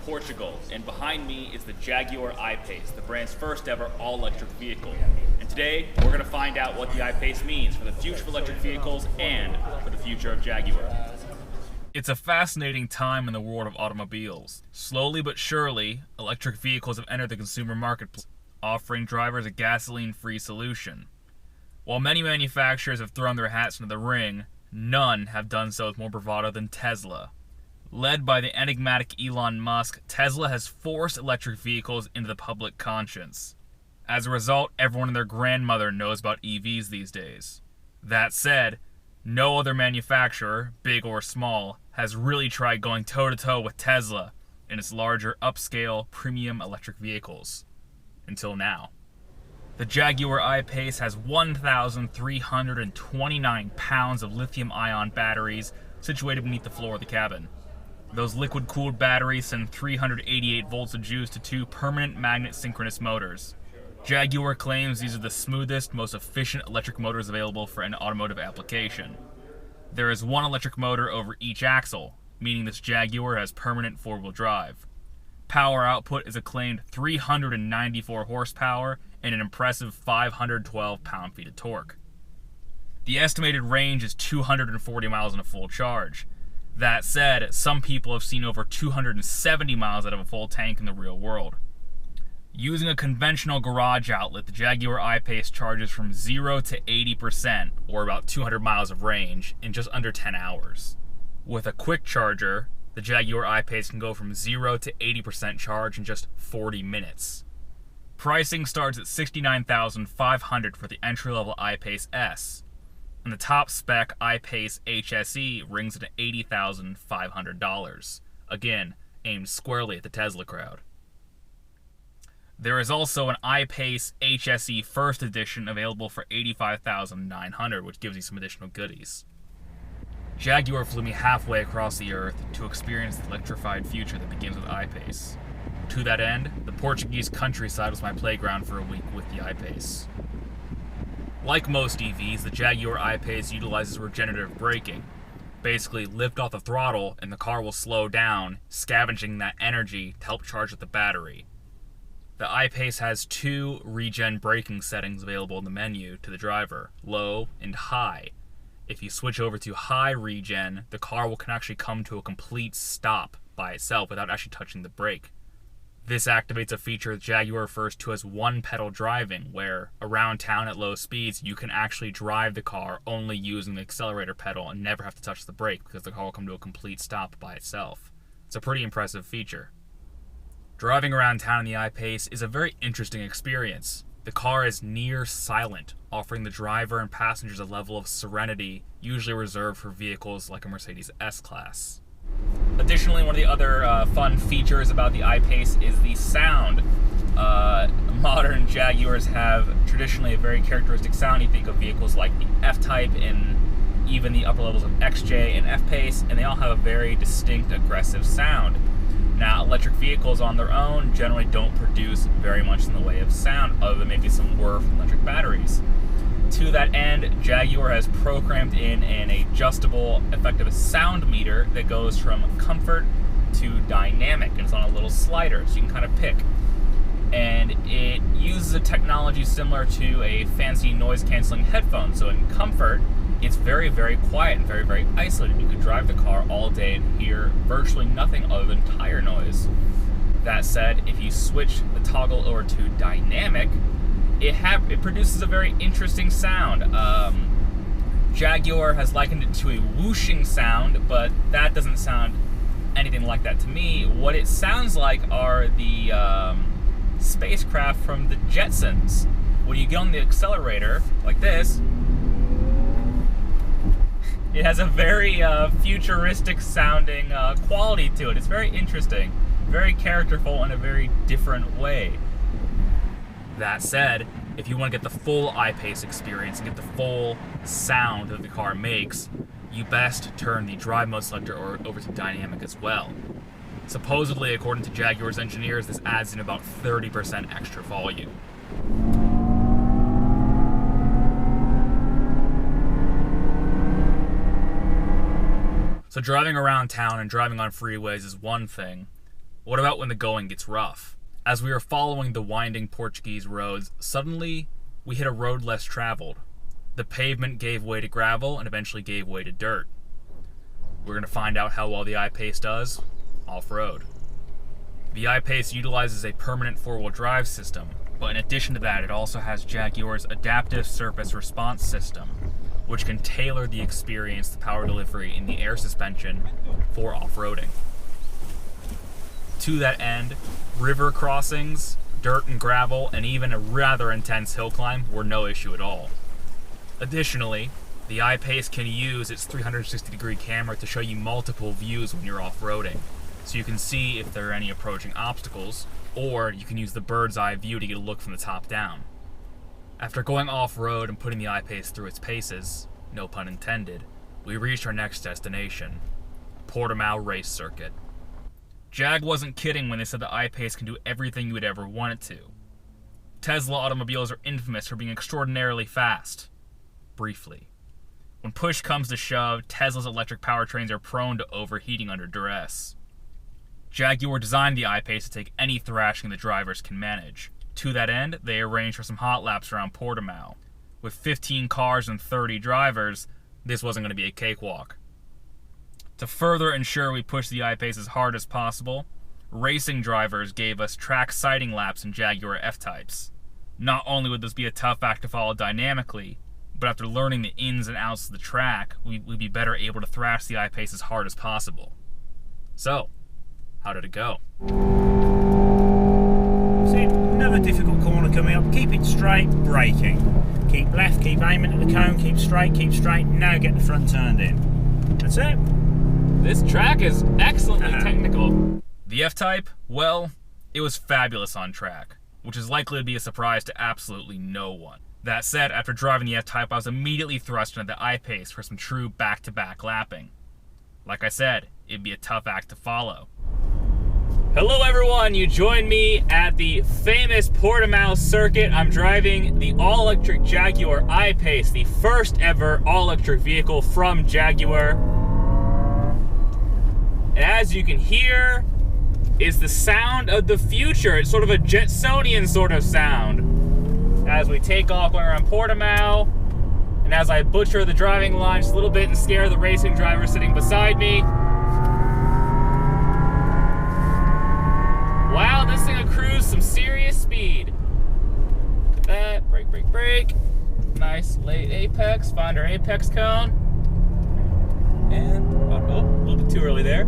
Portugal, and behind me is the Jaguar I-PACE, the brand's first ever all-electric vehicle. And today, we're going to find out what the I-PACE means for the future of electric vehicles and for the future of Jaguar. It's a fascinating time in the world of automobiles. Slowly but surely, electric vehicles have entered the consumer marketplace, offering drivers a gasoline-free solution. While many manufacturers have thrown their hats into the ring, none have done so with more bravado than Tesla. Led by the enigmatic Elon Musk, Tesla has forced electric vehicles into the public conscience. As a result, everyone and their grandmother knows about EVs these days. That said, no other manufacturer, big or small, has really tried going toe-to-toe with Tesla in its larger upscale premium electric vehicles. Until now. The Jaguar I-PACE has 1,329 pounds of lithium-ion batteries situated beneath the floor of the cabin. Those liquid-cooled batteries send 388 volts of juice to two permanent magnet synchronous motors. Jaguar claims these are the smoothest, most efficient electric motors available for an automotive application. There is one electric motor over each axle, meaning this Jaguar has permanent four-wheel drive. Power output is a claimed 394 horsepower and an impressive 512 pound-feet of torque. The estimated range is 240 miles on a full charge. That said, some people have seen over 270 miles out of a full tank in the real world. Using a conventional garage outlet, the Jaguar I-PACE charges from 0 to 80%, or about 200 miles of range, in just under 10 hours. With a quick charger, the Jaguar I-PACE can go from 0 to 80% charge in just 40 minutes. Pricing starts at $69,500 for the entry-level I-PACE S, and the top spec I-PACE HSE rings at $80,500, again, aimed squarely at the Tesla crowd. There is also an I-PACE HSE First Edition available for $85,900, which gives you some additional goodies. Jaguar flew me halfway across the earth to experience the electrified future that begins with I-PACE. To that end, the Portuguese countryside was my playground for a week with the I-PACE. Like most EVs, the Jaguar I-PACE utilizes regenerative braking. Basically, lift off the throttle and the car will slow down, scavenging that energy to help charge up the battery. The I-PACE has two regen braking settings available in the menu to the driver, low and high. If you switch over to high regen, the car can actually come to a complete stop by itself without actually touching the brake. This activates a feature Jaguar refers to as one-pedal driving, where around town at low speeds, you can actually drive the car only using the accelerator pedal and never have to touch the brake because the car will come to a complete stop by itself. It's a pretty impressive feature. Driving around town in the I-PACE is a very interesting experience. The car is near silent, offering the driver and passengers a level of serenity usually reserved for vehicles like a Mercedes S-Class. Additionally, one of the other fun features about the I-PACE is the sound. Modern Jaguars have traditionally a very characteristic sound. You think of vehicles like the F-Type and even the upper levels of XJ and F-PACE, and they all have a very distinct, aggressive sound. Now, electric vehicles on their own generally don't produce very much in the way of sound, other than maybe some whir from electric batteries. To that end, Jaguar has programmed in an adjustable effective sound meter that goes from comfort to dynamic, and it's on a little slider, so you can kind of pick. And it uses a technology similar to a fancy noise-canceling headphone. So in comfort, it's very, very quiet and very, very isolated. You could drive the car all day and hear virtually nothing other than tire noise. That said, if you switch the toggle over to dynamic, it produces a very interesting sound. Jaguar has likened it to a whooshing sound, but that doesn't sound anything like that to me. What it sounds like are the spacecraft from the Jetsons. When you get on the accelerator, like this, it has a very futuristic sounding quality to it. It's very interesting, very characterful in a very different way. That said, if you want to get the full I-PACE experience and get the full sound that the car makes, you best turn the drive mode selector over to dynamic as well. Supposedly, according to Jaguar's engineers, this adds in about 30% extra volume. So driving around town and driving on freeways is one thing. What about when the going gets rough? As we were following the winding Portuguese roads, suddenly we hit a road less traveled. The pavement gave way to gravel and eventually gave way to dirt. We're going to find out how well the I-PACE does off-road. The I-PACE utilizes a permanent four-wheel drive system, but in addition to that, it also has Jaguar's adaptive surface response system, which can tailor the experience to power delivery in the air suspension for off-roading. To that end, river crossings, dirt and gravel, and even a rather intense hill climb were no issue at all. Additionally, the I-PACE can use its 360-degree camera to show you multiple views when you're off-roading, so you can see if there are any approaching obstacles, or you can use the bird's eye view to get a look from the top down. After going off-road and putting the I-PACE through its paces, no pun intended, we reached our next destination, Portimao Race Circuit. Jag wasn't kidding when they said the I-PACE can do everything you would ever want it to. Tesla automobiles are infamous for being extraordinarily fast. Briefly. When push comes to shove, Tesla's electric powertrains are prone to overheating under duress. Jaguar designed the I-PACE to take any thrashing the drivers can manage. To that end, they arranged for some hot laps around Portimao. With 15 cars and 30 drivers, this wasn't going to be a cakewalk. To further ensure we pushed the I-PACE as hard as possible, racing drivers gave us track sighting laps in Jaguar F-Types. Not only would this be a tough act to follow dynamically, but after learning the ins and outs of the track, we'd be better able to thrash the I-PACE as hard as possible. So, how did it go? See, another difficult corner coming up. Keep it straight, braking. Keep left, keep aiming at the cone, keep straight, now get the front turned in. That's it. This track is excellently technical. The F-Type, well, it was fabulous on track, which is likely to be a surprise to absolutely no one. That said, after driving the F-Type, I was immediately thrust into the I-PACE for some true back-to-back lapping. Like I said, it'd be a tough act to follow. Hello everyone, you join me at the famous Portimao circuit. I'm driving the all-electric Jaguar I-PACE, the first ever all-electric vehicle from Jaguar. And as you can hear, it's the sound of the future. It's sort of a Jetsonian sort of sound. As we take off going around Portimao, and as I butcher the driving line just a little bit and scare the racing driver sitting beside me. Wow, this thing accrues some serious speed. Look at that, brake, brake, brake. Nice late apex, find our apex cone. And, oh, a little bit too early there.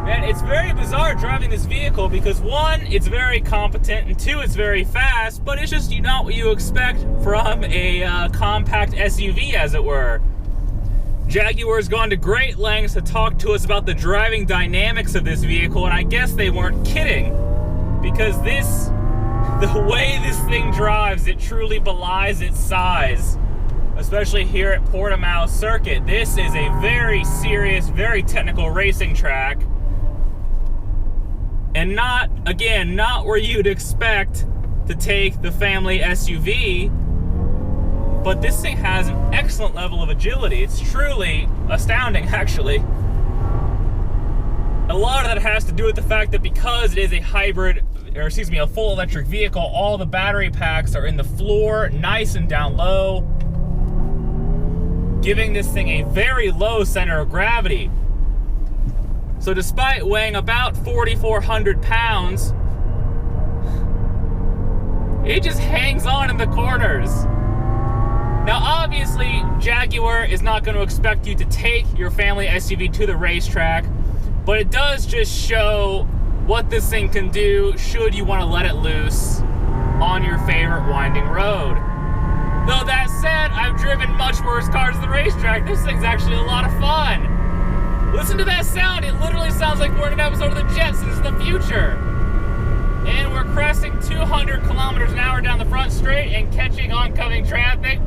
Man, it's very bizarre driving this vehicle because one, it's very competent, and two, it's very fast, but it's just not what you expect from a compact SUV, as it were. Jaguar's gone to great lengths to talk to us about the driving dynamics of this vehicle, and I guess they weren't kidding, because the way this thing drives, it truly belies its size. Especially here at Portimao Circuit. This is a very serious, very technical racing track. And not where you'd expect to take the family SUV, but this thing has an excellent level of agility. It's truly astounding, actually. A lot of that has to do with the fact that because it is a a full electric vehicle, all the battery packs are in the floor, nice and down low, giving this thing a very low center of gravity. So despite weighing about 4,400 pounds, it just hangs on in the corners. Now obviously, Jaguar is not going to expect you to take your family SUV to the racetrack, but it does just show what this thing can do should you want to let it loose on your favorite winding road. Though that said, I've driven much worse cars to the racetrack. This thing's actually a lot of fun. Listen to that sound. It literally sounds like we're in an episode of the Jetsons in the future. And we're cresting 200 kilometers an hour down the front straight and catching oncoming traffic.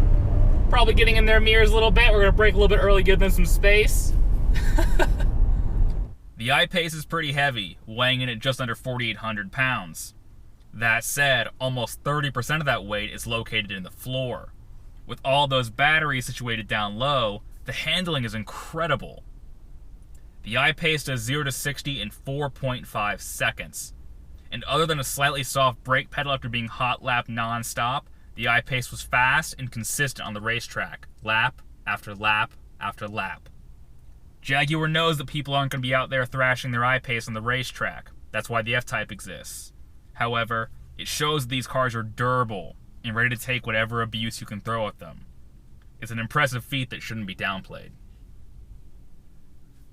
Probably getting in their mirrors a little bit. We're going to brake a little bit early, give them some space. The I-PACE is pretty heavy, weighing in at just under 4,800 pounds. That said, almost 30% of that weight is located in the floor. With all those batteries situated down low, the handling is incredible. The I-PACE does 0 to 60 in 4.5 seconds. And other than a slightly soft brake pedal after being hot lapped non-stop, the I-PACE was fast and consistent on the racetrack, lap after lap after lap. Jaguar knows that people aren't going to be out there thrashing their I-PACE on the racetrack. That's why the F-Type exists. However, it shows that these cars are durable and ready to take whatever abuse you can throw at them. It's an impressive feat that shouldn't be downplayed.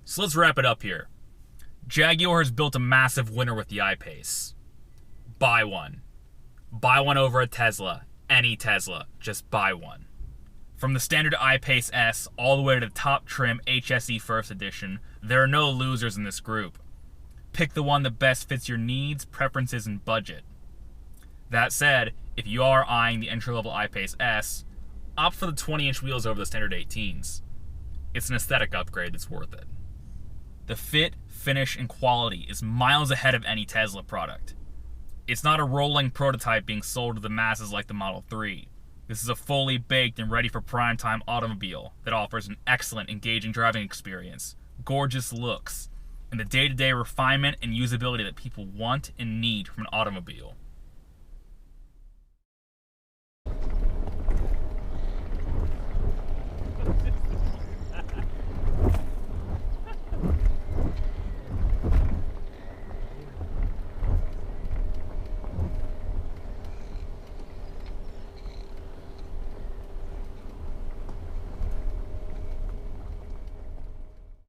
So let's wrap it up here. Jaguar has built a massive winner with the I-PACE. Buy one. Buy one over a Tesla. Any Tesla. Just buy one. From the standard I-PACE S all the way to the top trim HSE First Edition, there are no losers in this group. Pick the one that best fits your needs, preferences, and budget. That said, if you are eyeing the entry-level I-PACE S, opt for the 20-inch wheels over the standard 18s. It's an aesthetic upgrade that's worth it. The fit, finish, and quality is miles ahead of any Tesla product. It's not a rolling prototype being sold to the masses like the Model 3. This is a fully baked and ready for primetime automobile that offers an excellent, engaging driving experience, gorgeous looks, and the day-to-day refinement and usability that people want and need from an automobile.